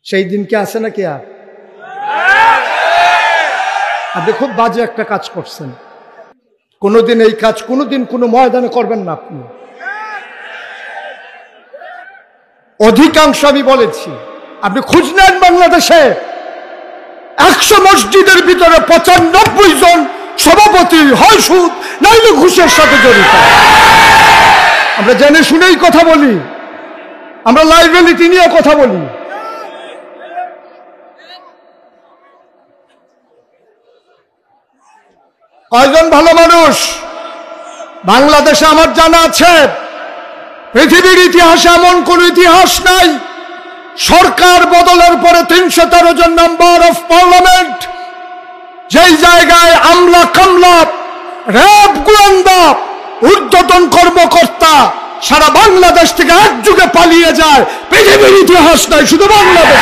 সেই দিন কি আছে নাকি? আর আপনি খুব বাজে একটা কাজ করছেন। কোনোদিন এই কাজ কোনোদিন কোনো ময়দানে করবেন না আপনি। অধিকাংশ আমি বলেছি, আপনি খুঁজ নেন বাংলাদেশে 100 মসজিদের ভিতরে 95 জন সভাপতি হয় সুদ নাইলে ঘুষের সাথে জড়িত। আমরা জেনে শুনেই কথা বলি, আমরা লাইবিলিটি নিয়ে কথা বলি। কয়জন ভালো মানুষ বাংলাদেশে আমার জানা আছে? পৃথিবীর ইতিহাসে এমন কোন ইতিহাস নাই সরকার বদলের পরে 313 জন মেম্বার অফ পার্লামেন্ট, যেই জায়গায় আমলা কামলা র্যাব গোয়েন্দা ঊর্ধ্বতন কর্মকর্তা সারা বাংলাদেশ থেকে একযুগে পালিয়ে যায়, পৃথিবীর ইতিহাস নাই, শুধু বাংলাদেশ।